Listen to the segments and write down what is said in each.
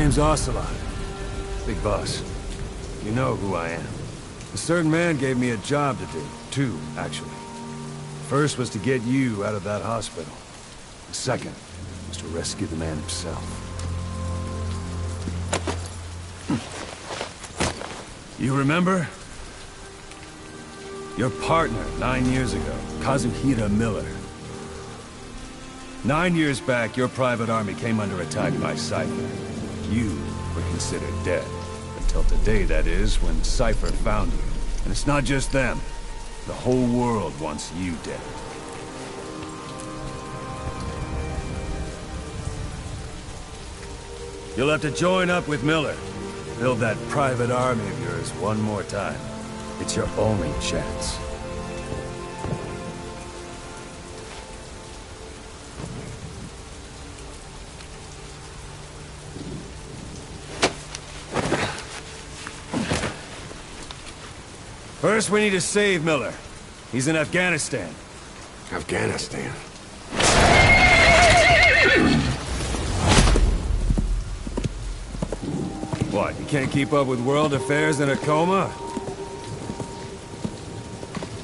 name's Ocelot. Big boss. You know who I am. A certain man gave me a job to do. Two, actually. First was to get you out of that hospital. The second was to rescue the man himself. You remember? Your partner 9 years ago, Kazuhira Miller. 9 years back, your private army came under attack by Cypher. You were considered dead. Until today, that is, when Cypher found you. And it's not just them. The whole world wants you dead. You'll have to join up with Miller. Build that private army of yours one more time. It's your only chance. First, we need to save Miller. He's in Afghanistan. Afghanistan? What, you can't keep up with world affairs in a coma?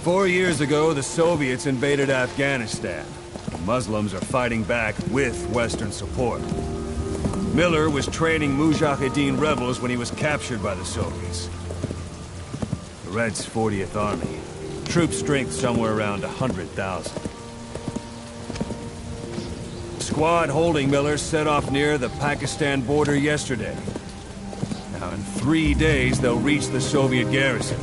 4 years ago, the Soviets invaded Afghanistan. The Muslims are fighting back with Western support. Miller was training Mujahideen rebels when he was captured by the Soviets. The Reds' 40th Army. Troop strength somewhere around 100,000. The squad holding Miller set off near the Pakistan border yesterday. Now, in 3 days, they'll reach the Soviet garrison.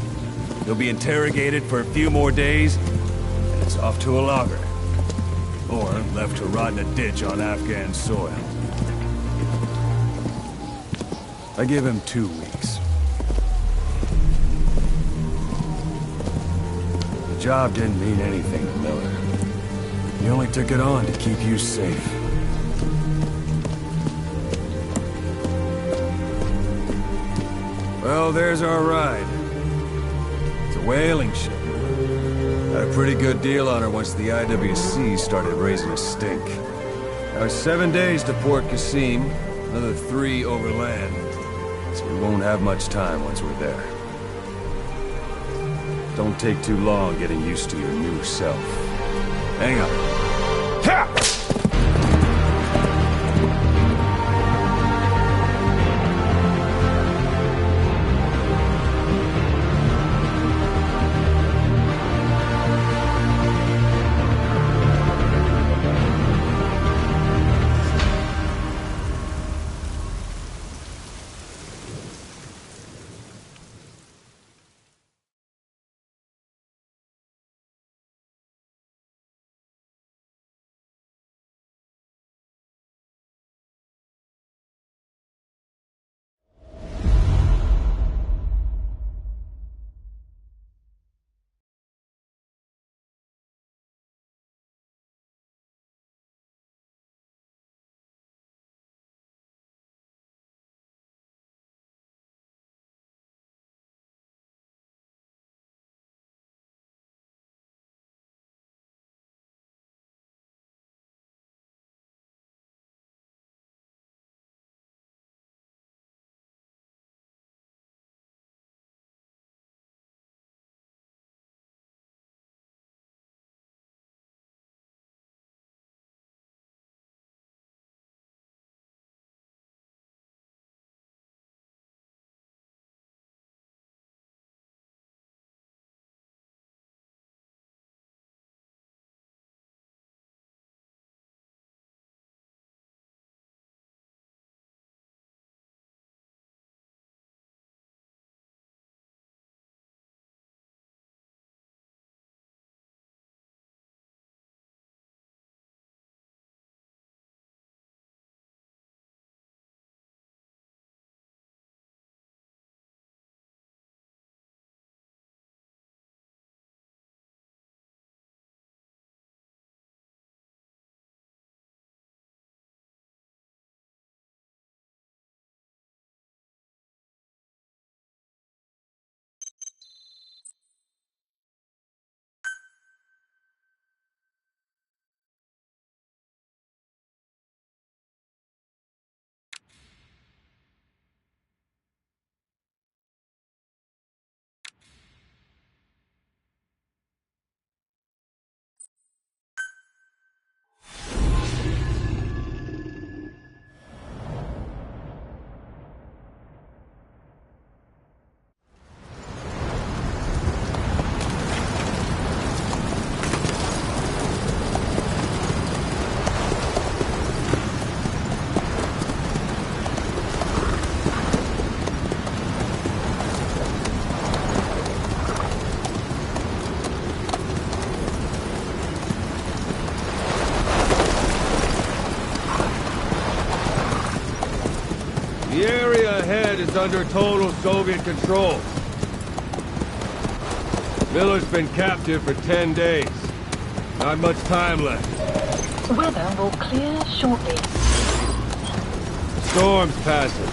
He'll be interrogated for a few more days, and it's off to a lager. Or left to rot in a ditch on Afghan soil. I give him 2 weeks. The job didn't mean anything to Miller. He only took it on to keep you safe. Well, there's our ride. It's a whaling ship. Had a pretty good deal on her once the IWC started raising a stink. Now it's 7 days to Port Qasim, another 3 overland. So we won't have much time once we're there. Don't take too long getting used to your new self. Hang on. Ha! is under total Soviet control. Miller's been captive for 10 days. Not much time left. Weather will clear shortly. Storm's passing.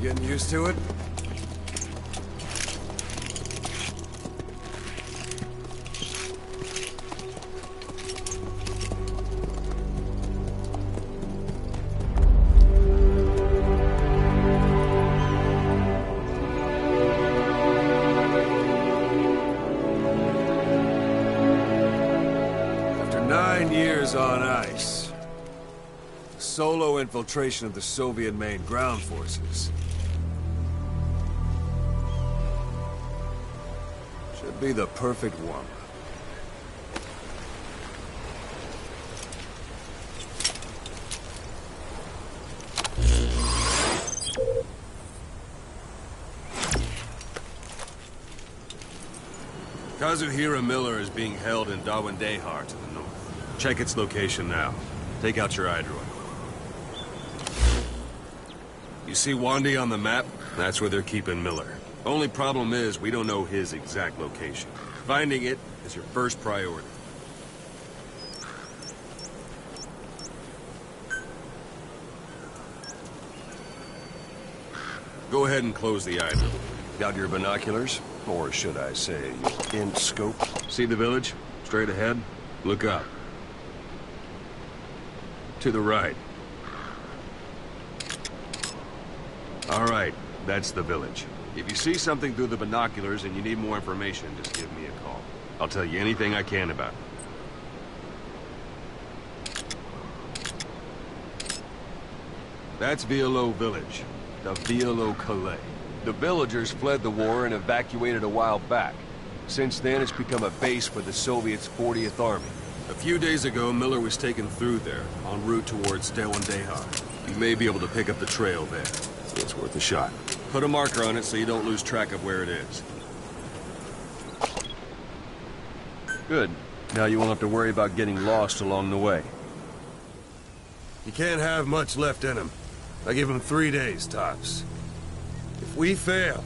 Getting used to it? After 9 years on ice, solo infiltration of the Soviet main ground forces should be the perfect warm-up. Kazuhira Miller is being held in Dawandehar to the north. Check its location now. Take out your iDroid. You see Wandi on the map? That's where they're keeping Miller. Only problem is, we don't know his exact location. Finding it is your first priority. Go ahead and close the iDroid. Got your binoculars? Or should I say, your in-scope? See the village? Straight ahead? Look up. To the right. All right, that's the village. If you see something through the binoculars and you need more information, just give me a call. I'll tell you anything I can about it. That's Violo Village, the Violo Calais. The villagers fled the war and evacuated a while back. Since then, it's become a base for the Soviets' 40th Army. A few days ago, Miller was taken through there, en route towards Dawandehar. You may be able to pick up the trail there. It's worth a shot. Put a marker on it so you don't lose track of where it is. Good. Now you won't have to worry about getting lost along the way. You can't have much left in him. I give him 3 days, tops. If we fail,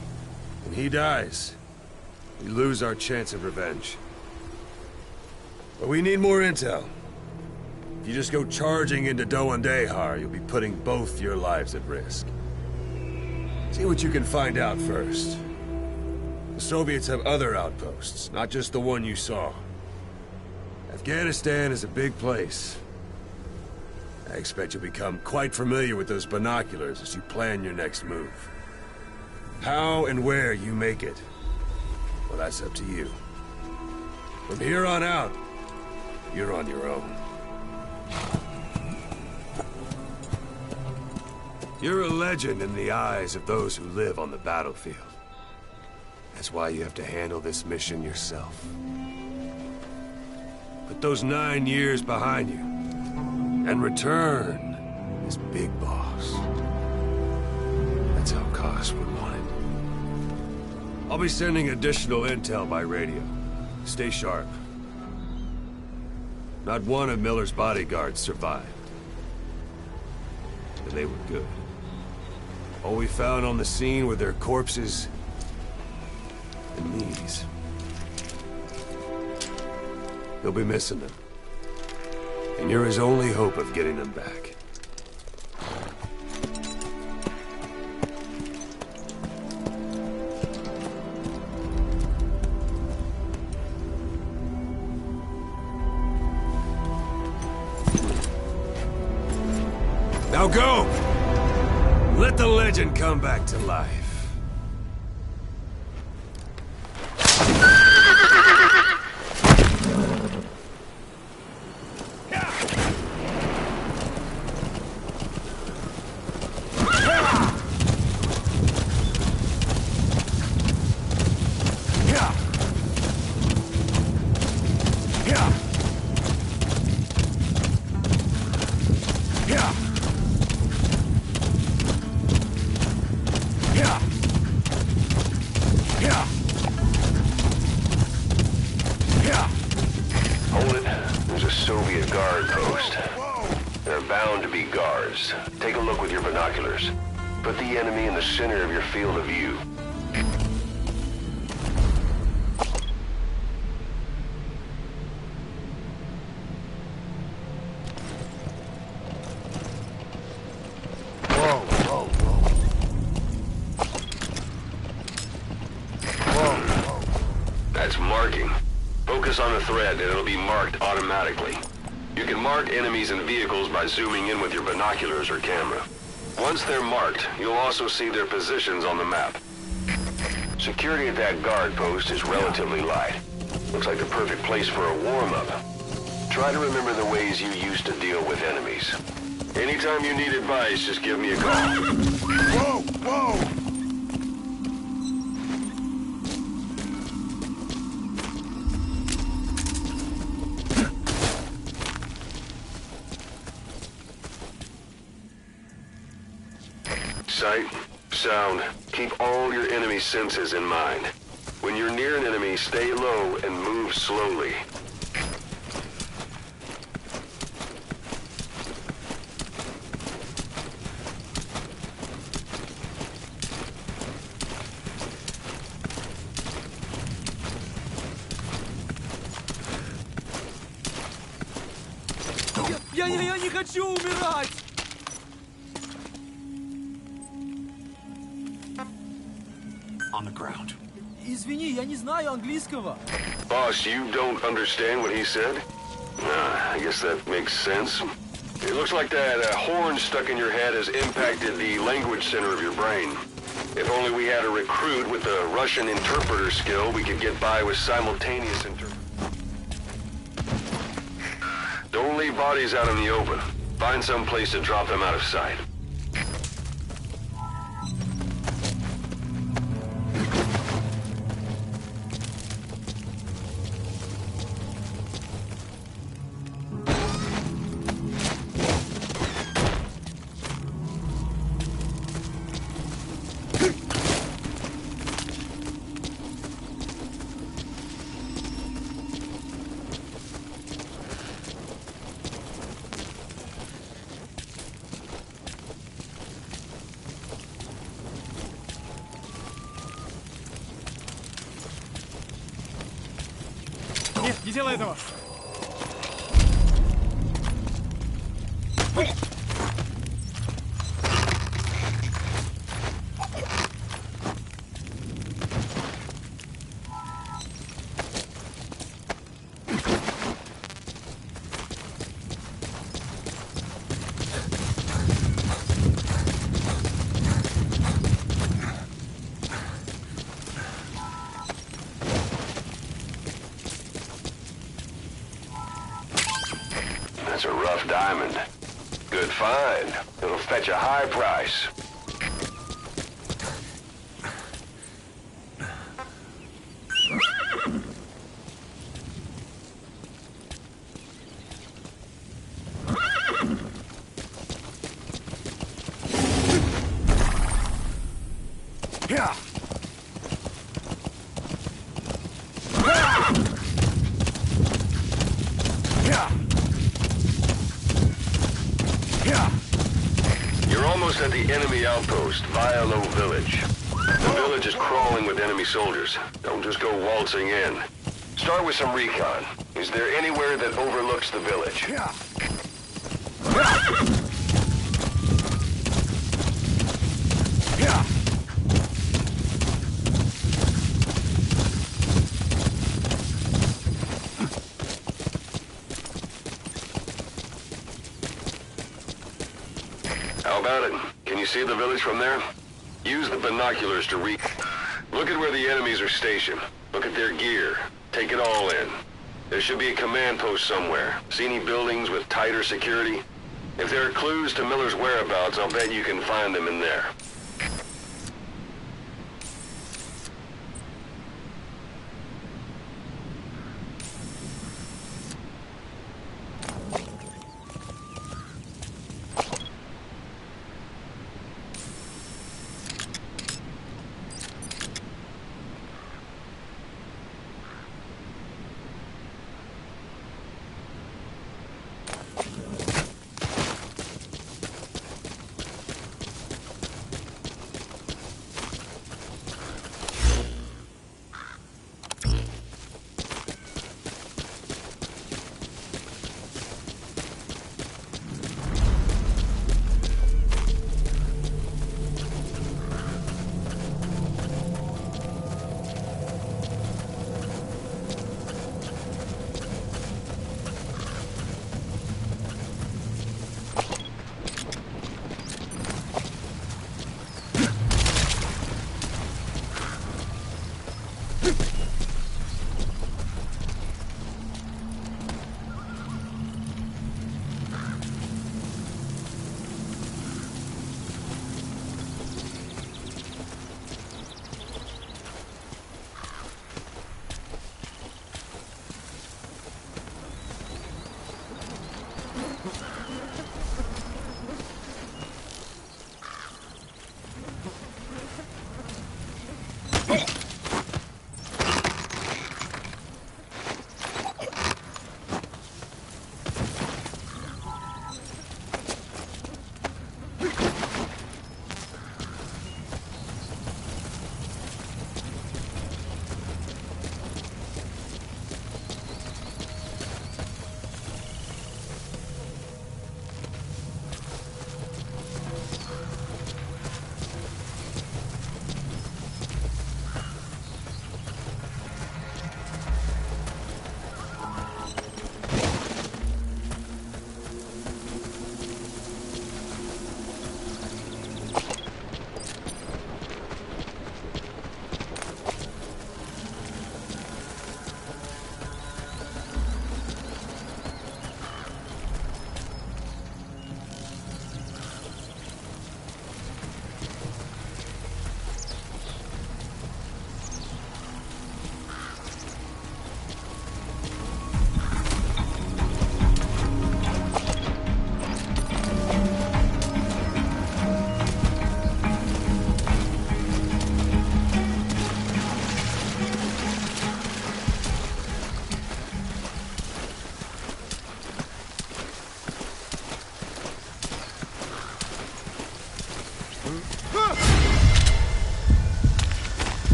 and he dies, we lose our chance of revenge. But we need more intel. If you just go charging into Dawandehar, you'll be putting both your lives at risk. See what you can find out first. The Soviets have other outposts, not just the one you saw. Afghanistan is a big place. I expect you'll become quite familiar with those binoculars as you plan your next move. How and where you make it, well, that's up to you. From here on out, you're on your own. You're a legend in the eyes of those who live on the battlefield. That's why you have to handle this mission yourself. Put those 9 years behind you, and return as Big Boss. That's how Koss would want it. I'll be sending additional intel by radio. Stay sharp. Not one of Miller's bodyguards survived. And they were good. All we found on the scene were their corpses and knees. He'll be missing them. And you're his only hope of getting them back. Now go! Let the legend come back to life. Hold it. There's a Soviet guard post. There are bound to be guards. Take a look with your binoculars. Put the enemy in the center of your field of view. That's marking. Focus on the thread and it'll be marked automatically. You can mark enemies and vehicles by zooming in with your binoculars or camera. Once they're marked, you'll also see their positions on the map. Security at that guard post is relatively light. Looks like the perfect place for a warm-up. Try to remember the ways you used to deal with enemies. Anytime you need advice, just give me a call. Whoa! Whoa! Sight, sound, keep all your enemy senses in mind. When you're near an enemy, stay low and move slowly. Я не хочу умирать! On the ground. Извини, я не знаю английского. Boss, you don't understand what he said? I guess that makes sense. It looks like that horn stuck in your head has impacted the language center of your brain. If only we had a recruit with a Russian interpreter skill, we could get by with simultaneous interpretation. Don't leave bodies out in the open. Find some place to drop them out of sight. Нет, не делай этого! That's a rough diamond. Good find. It'll fetch a high price. Yeah. You're almost at the enemy outpost, Vialo Village. The village is crawling with enemy soldiers. Don't just go waltzing in. Start with some recon. Is there anywhere that overlooks the village? Yeah. How about it? Can you see the village from there? Use the binoculars to Look at where the enemies are stationed. Look at their gear. Take it all in. There should be a command post somewhere. See any buildings with tighter security? If there are clues to Miller's whereabouts, I'll bet you can find them in there.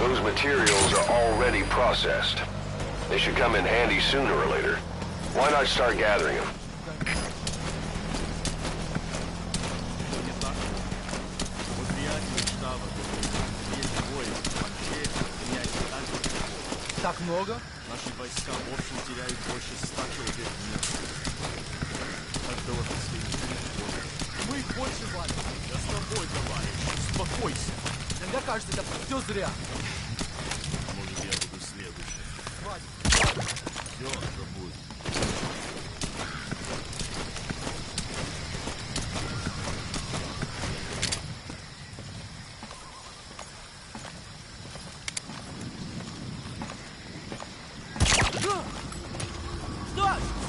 Those materials are already processed. They should come in handy sooner or later. Why not start gathering them? Так много? Наши войска в общем теряют больше 100 человек в день. Каждого последнего. Мы их больше валим. Я с тобой, товарищ. Успокойся. Иногда кажется, это все зря. Может, я буду следующим. Хватит. Все, забудь.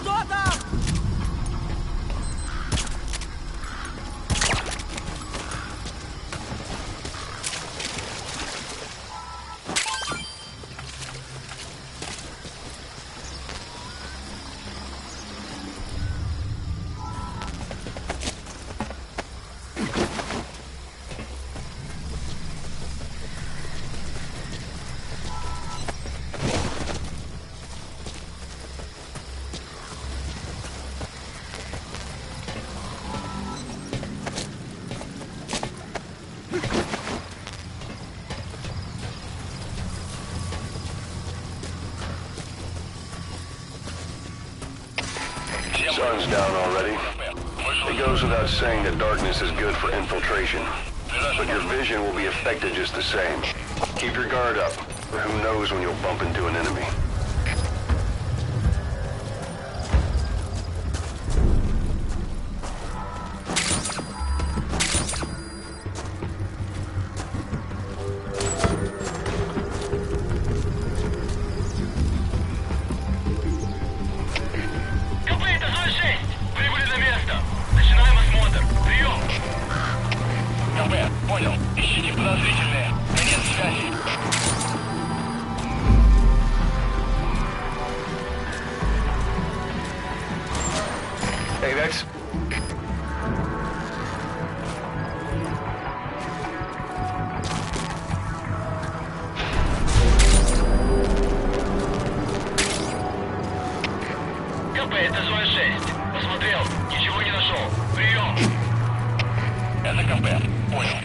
Что там? Sun's down already. It goes without saying that darkness is good for infiltration. But your vision will be affected just the same. Keep your guard up, or who knows when you'll bump into an enemy. Понял. Ищите подозрительные. Конец связи. Hey, that's... КП, это зона 6. Посмотрел. Ничего не нашел. Прием. Это КП. Понял.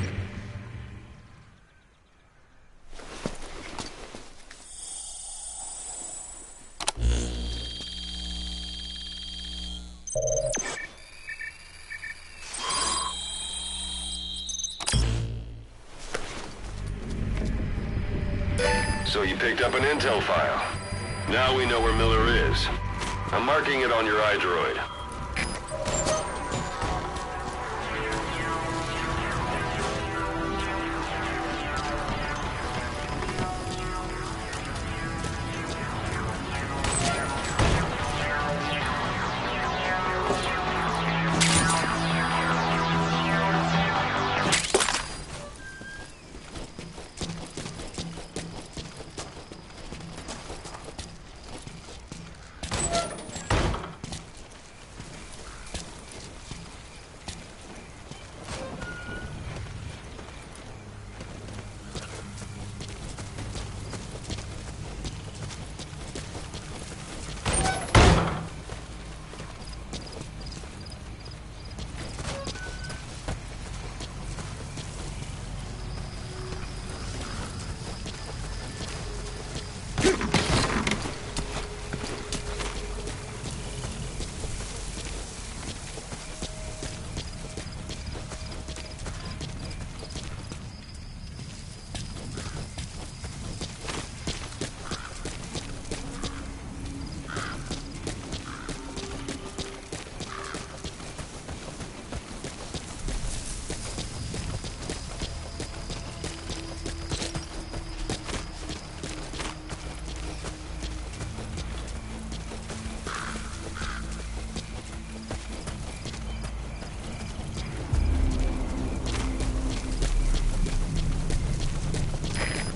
So you picked up an intel file. Now we know where Miller is. I'm marking it on your iDroid.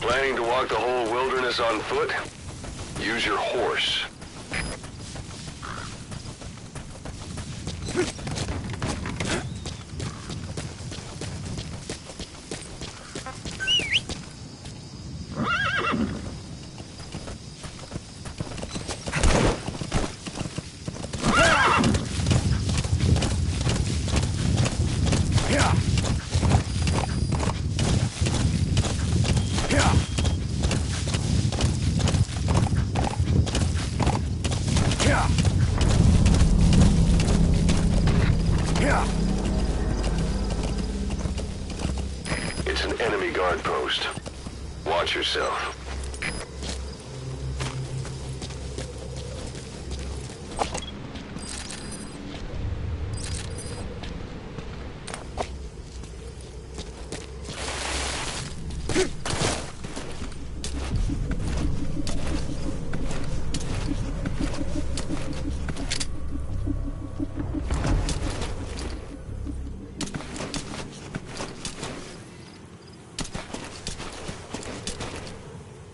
Planning to walk the whole wilderness on foot? Use your horse. It's an enemy guard post. Watch yourself.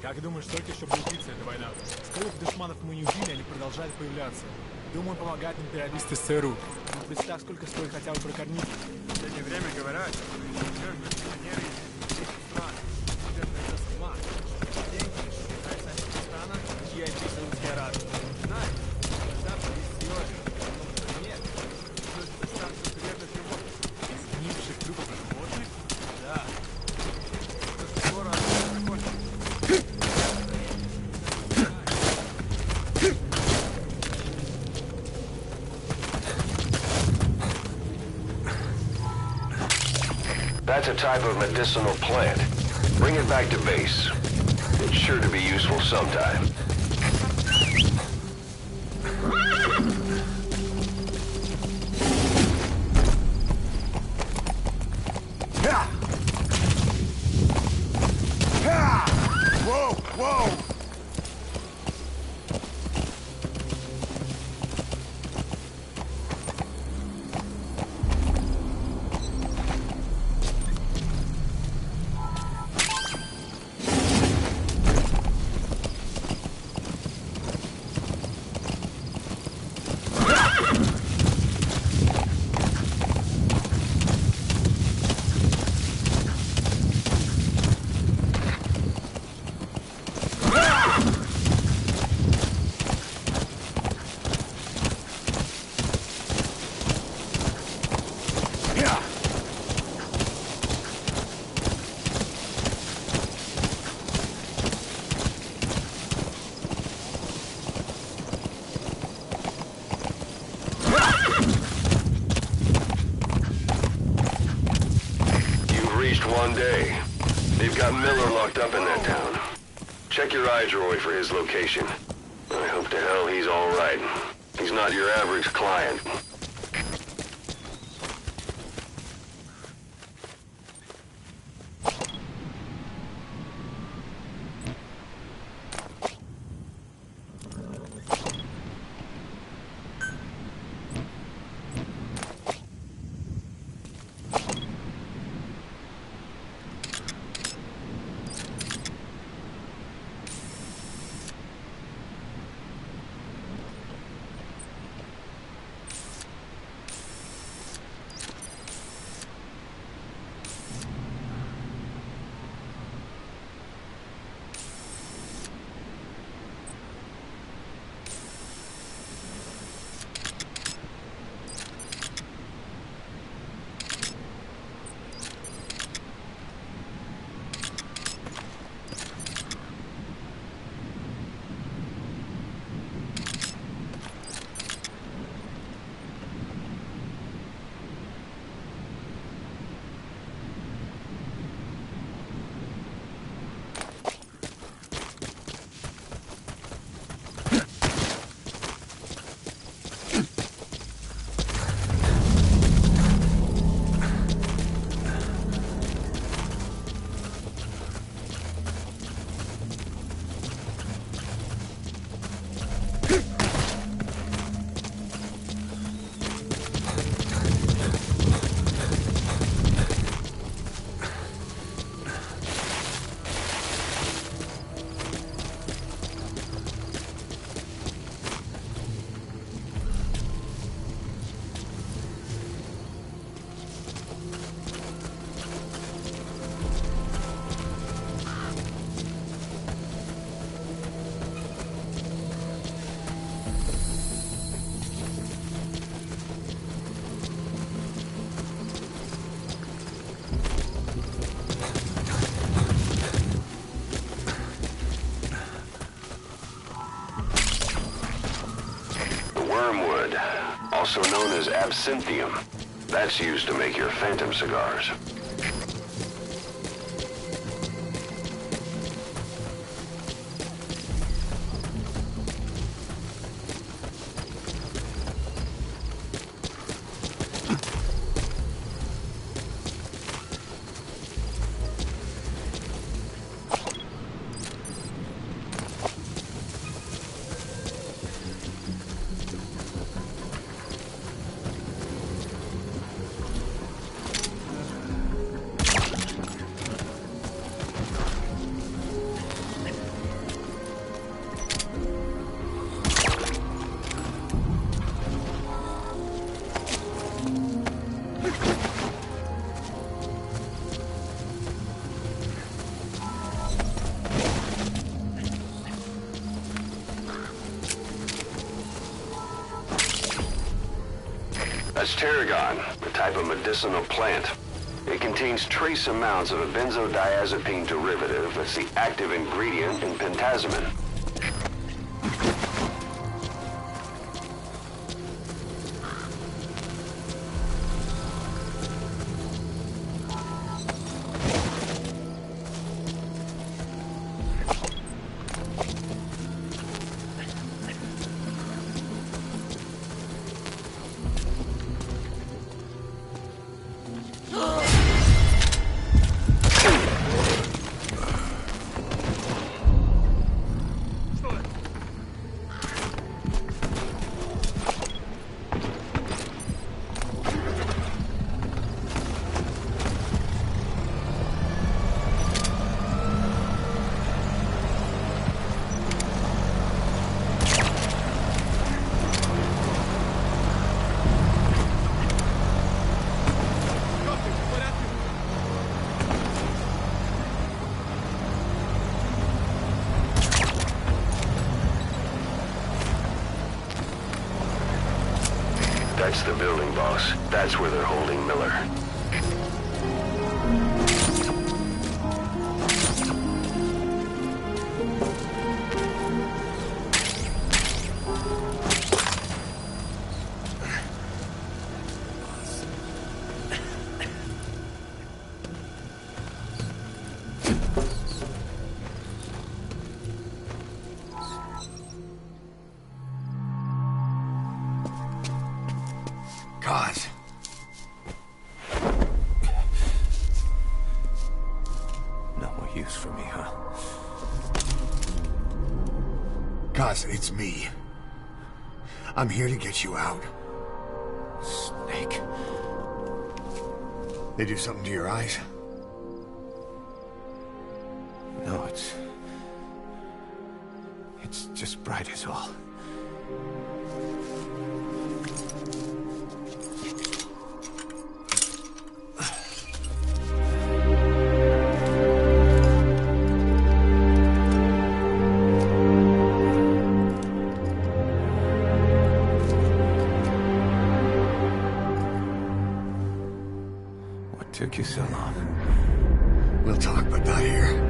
Как думаешь, сколько еще будет длиться эта война? Сколько душманов мы не убили, они продолжают появляться. Думаю, помогают империалисты с ЦРУ. Но представь, сколько стоит хотя бы прокормить. В последнее время говорят, что миссионеры из стран идет на это сама. Деньги, касается Афганистана, чья это Саудовская Аравия. Знаешь, завтра есть теория, что нет. То есть достанцию секретных животных. Из гнивших трупов животных? Да. Скоро закончится. That's a type of medicinal plant. Bring it back to base. It's sure to be useful sometime. Whoa, whoa! One day. They've got Miller locked up in that town. Check your iDroid for his location. I hope to hell he's all right. He's not your average client. also known as absinthium. That's used to make your Phantom cigars. That's tarragon, a type of medicinal plant. It contains trace amounts of a benzodiazepine derivative that's the active ingredient in pentazemin. That's the building, boss. That's where they're holding Miller. God. No more use for me, huh? Kaz, it's me. I'm here to get you out. Snake. They do something to your eyes? No, it's just bright as all. What took you so long? We'll talk, but not here.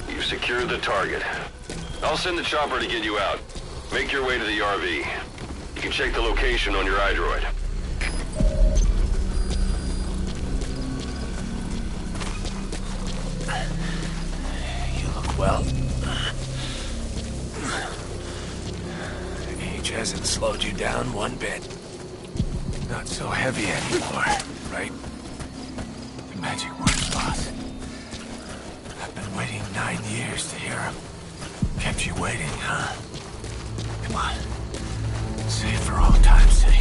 You've secured the target. I'll send the chopper to get you out. Make your way to the RV. You can check the location on your iDroid. You look well. Age hasn't slowed you down one bit. Not so heavy anymore, right? The magic words, boss. I've been waiting 9 years to hear them. Kept you waiting, huh? Come on. Say it for all time's sake.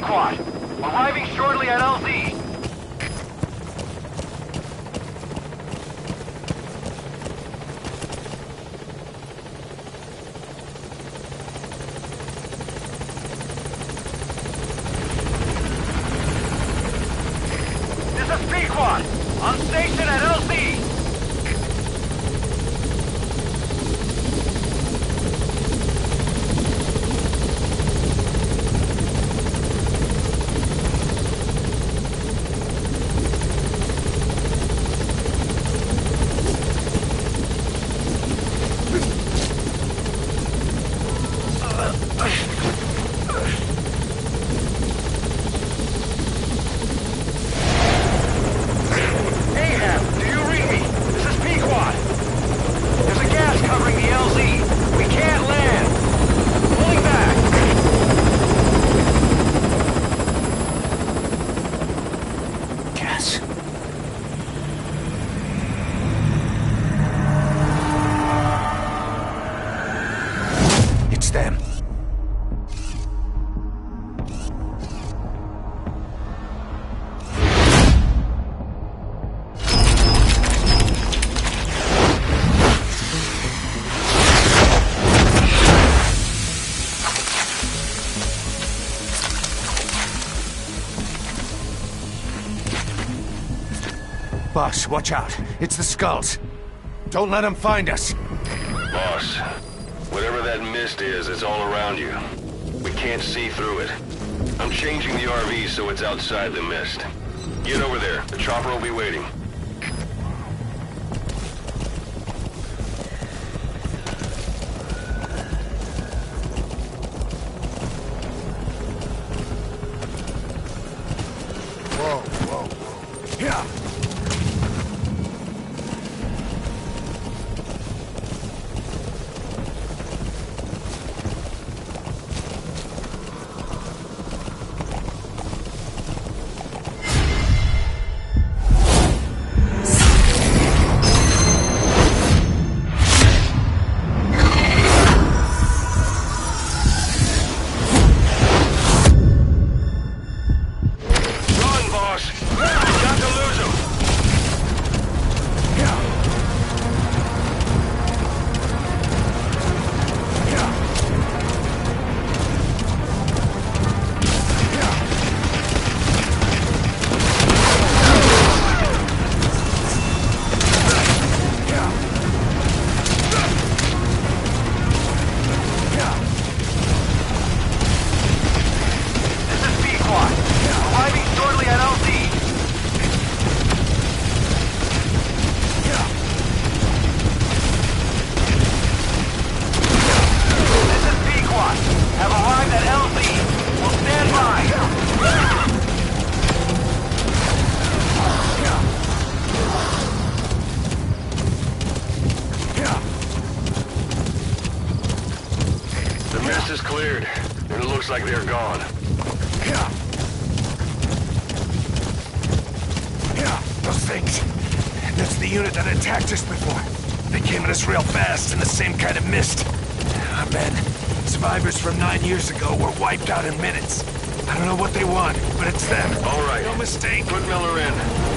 Pequod. Arriving shortly at LZ. This is Pequod. On station at LZ. Boss, watch out. It's the Skulls. Don't let them find us. Boss, whatever that mist is, it's all around you. We can't see through it. I'm changing the RV so it's outside the mist. Get over there. The chopper will be waiting. Whoa, whoa, whoa. Yeah. Is cleared, and it looks like they're gone. Those things. That's the unit that attacked us before. They came at us real fast in the same kind of mist. Our men, survivors from 9 years ago, were wiped out in minutes. I don't know what they want, but it's them. All right. No mistake. Put Miller in.